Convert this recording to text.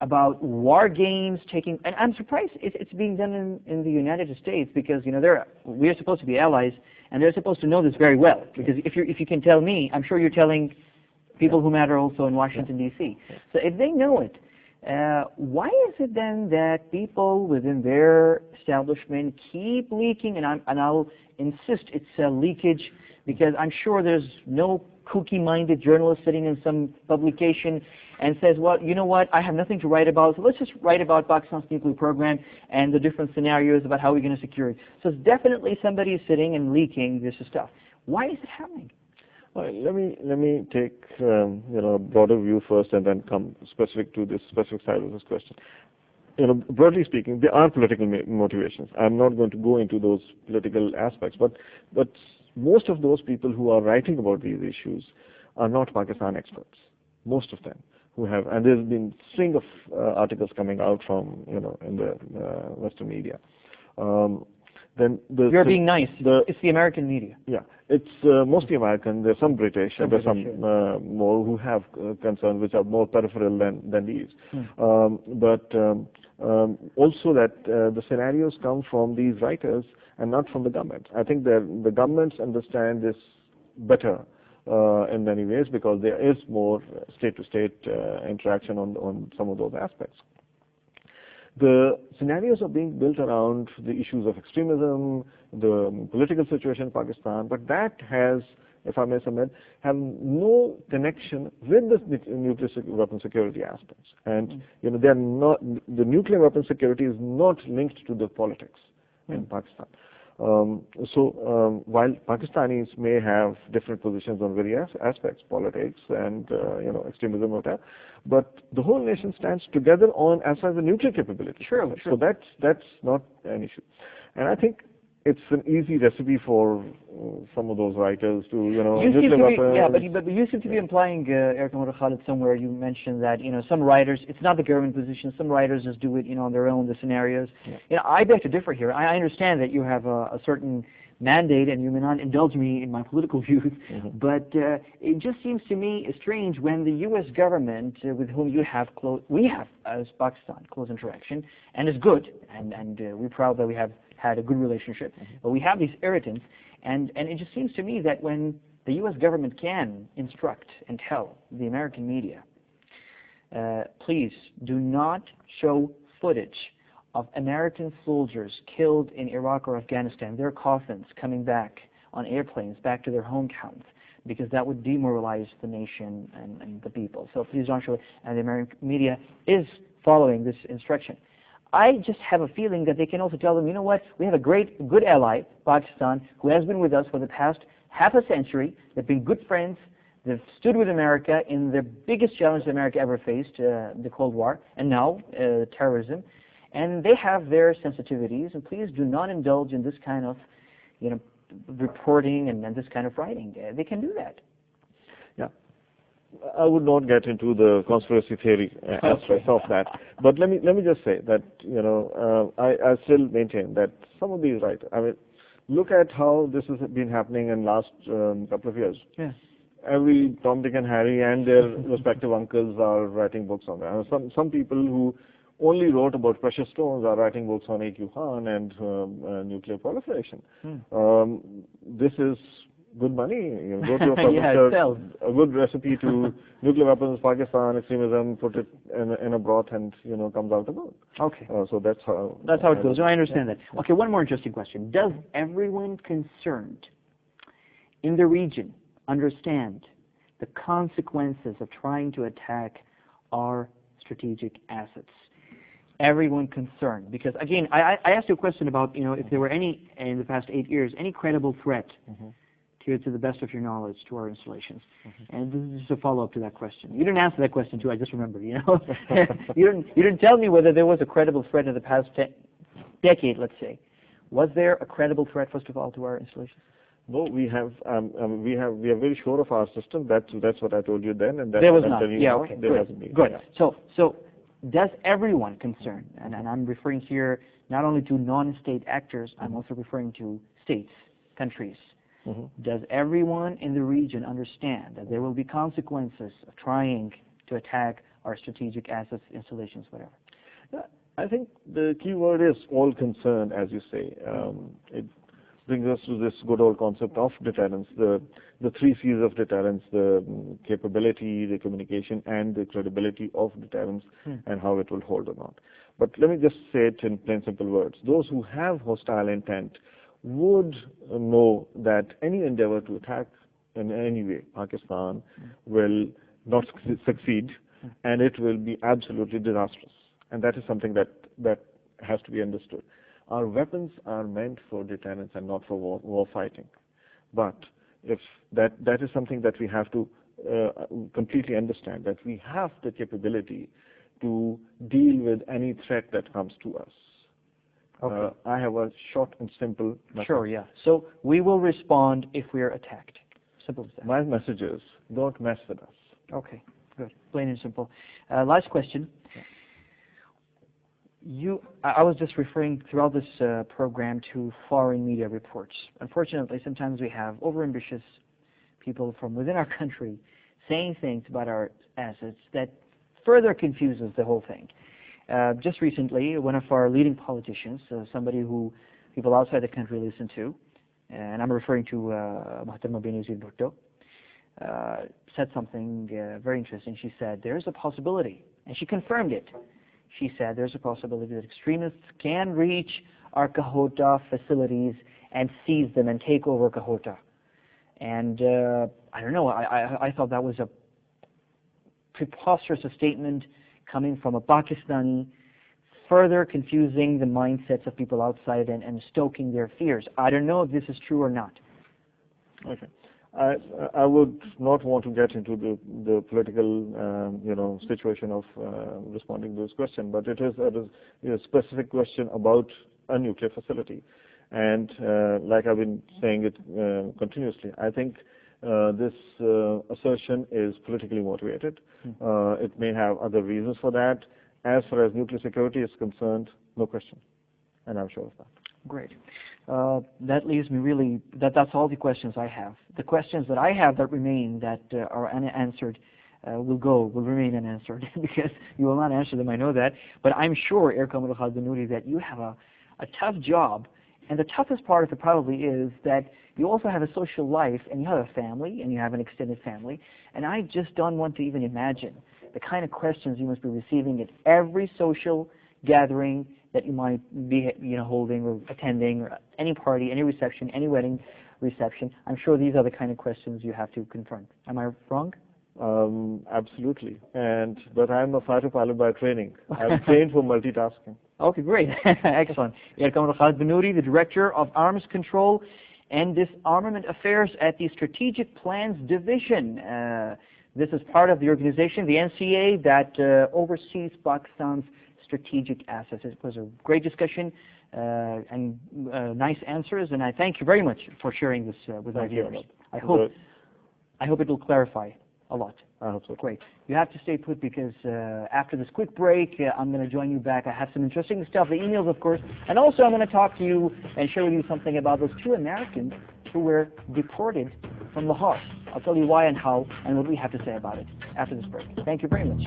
about war games taking, and I'm surprised it's being done in the United States, because we are supposed to be allies, and they're supposed to know this very well. Because if you can tell me, I'm sure you're telling people who matter also in Washington D.C. So if they know it, why is it then that people within their establishment keep leaking? And I'll insist it's a leakage, because I'm sure there's no kooky-minded journalist sitting in some publication and says, well, you know what, I have nothing to write about, so let's just write about Pakistan's nuclear program and the different scenarios about how we're going to secure it. So it's definitely somebody sitting and leaking this stuff. Why is it happening? Well, let me take a broader view first, and then come specific to this specific side of this question. Broadly speaking, there are political motivations. I'm not going to go into those political aspects, but most of those people who are writing about these issues are not Pakistan experts. Most of them who have, and there's been a string of articles coming out from in the Western media. Then you're being nice. It's the American media. Yeah, it's mostly American. There's some British, and there's some more who have concerns which are more peripheral than these. But also that the scenarios come from these writers and not from the government. I think the governments understand this better in many ways, because there is more state-to-state interaction on some of those aspects. The scenarios are being built around the issues of extremism, the political situation in Pakistan, but that has, if I may submit, have no connection with the nuclear weapon security aspects. And they are not, the nuclear weapon security is not linked to the politics in Pakistan. While Pakistanis may have different positions on various aspects, politics and extremism or whatever, but the whole nation stands together on as far as the nuclear capability. Sure. So that's not an issue, and I think it's an easy recipe for some of those writers to nuclear weapons. But you seem to be implying, Commodore Khalid, somewhere you mentioned that some writers, it's not the government position. Some writers just do it on their own, the scenarios. I beg to differ here. I understand that you have a certain mandate, and you may not indulge me in my political views, but it just seems to me strange when the U.S. government, with whom we have as Pakistan close interaction, and is good, and we're proud that we have had a good relationship, but we have these irritants, and it just seems to me that when the U.S. government can instruct and tell the American media, please do not show footage of American soldiers killed in Iraq or Afghanistan, their coffins coming back on airplanes back to their hometowns, because that would demoralize the nation and the people. So please don't show it. And the American media is following this instruction. I just have a feeling that they can also tell them, you know what, we have a good ally, Pakistan, who has been with us for the past half a century. They've been good friends. They've stood with America in the biggest challenge America ever faced, the Cold War, and now terrorism. And they have their sensitivities, and please do not indulge in this kind of, reporting and this kind of writing. They can do that. Yeah, I would not get into the conspiracy theory aspects of that, but let me just say that I still maintain that some of these writers. I mean, look at how this has been happening in last couple of years. Yeah. Every Tom, Dick, and Harry and their respective uncles are writing books on that. Some people who only wrote about precious stones are writing books on A.Q. Khan and nuclear proliferation. This is good money. Go to a publisher, a good recipe to nuclear weapons, Pakistan, extremism, put it in a broth, and comes out a book. Okay. So that's how it goes. I understand that. Okay, one more interesting question. Does everyone concerned in the region understand the consequences of trying to attack our strategic assets? Everyone concerned, because again, I asked you a question about if there were any in the past 8 years any credible threat to the best of your knowledge to our installations, and this is just a follow-up to that question. You didn't answer that question too. I just remembered. You didn't tell me whether there was a credible threat in the past decade, let's say. Was there a credible threat, first of all, to our installations? No, we are very sure of our system. That's what I told you then, and there was not. Yeah, okay, there hasn't been. Good. Yeah. So does everyone concerned, and I'm referring here not only to non-state actors, I'm also referring to states, countries. Does everyone in the region understand that there will be consequences of trying to attack our strategic assets, installations, whatever? I think the key word is all concerned, as you say. It brings us to this good old concept of deterrence, the three C's of deterrence, the capability, the communication, and the credibility of deterrence, and how it will hold or not. But let me just say it in plain simple words. Those who have hostile intent would know that any endeavor to attack in any way Pakistan will not succeed, and it will be absolutely disastrous. And that is something that has to be understood. Our weapons are meant for deterrence and not for war fighting. But if that is something that we have to completely understand, that we have the capability to deal with any threat that comes to us. Okay. I have a short and simple message. Sure, yeah. So we will respond if we are attacked. Simple as that. My message is, don't mess with us. Okay, good. Plain and simple. Last question. I was just referring throughout this program to foreign media reports. Unfortunately, sometimes we have overambitious people from within our country saying things about our assets that further confuses the whole thing. Just recently, one of our leading politicians, somebody who people outside the country listen to, and I'm referring to Muhtarama Benazir Bhutto, said something very interesting. She said, there's a possibility, and she confirmed it. She said there's a possibility that extremists can reach our Kahota facilities and seize them and take over Kahota. And I don't know, I thought that was a preposterous statement coming from a Pakistani, further confusing the mindsets of people outside and stoking their fears. I don't know if this is true or not. Okay. I would not want to get into the political situation of responding to this question, but it is a specific question about a nuclear facility. And like I've been saying it continuously, I think this assertion is politically motivated. It may have other reasons for that. As far as nuclear security is concerned, no question, and I'm sure of that. Great. That leaves me really, that's all the questions I have. The questions that I have that remain, that are unanswered, will remain unanswered because you will not answer them, I know that. But I'm sure, Air Commodore Khalid Banuri, that you have a tough job, and the toughest part of it probably is that you also have a social life, and you have a family, and you have an extended family, and I just don't want to even imagine the kind of questions you must be receiving at every social gathering that you might be holding or attending, or any party, any reception, any wedding reception. I'm sure these are the kind of questions you have to confront. Am I wrong? Absolutely. But I'm a fighter pilot by training. I'm trained for multitasking. Okay, great. Excellent. Air Commodore Khalid Banuri, the Director of Arms Control and Disarmament Affairs at the Strategic Plans Division. This is part of the organization, the NCA, that oversees Pakistan's strategic assets. It was a great discussion and nice answers, and I thank you very much for sharing this with our viewers. I hope it will clarify a lot. I hope so. Great. You have to stay put because after this quick break, I'm going to join you back. I have some interesting stuff, the emails, of course, and also I'm going to talk to you and share with you something about those 2 Americans who were deported from Lahore. I'll tell you why and how and what we have to say about it after this break. Thank you very much.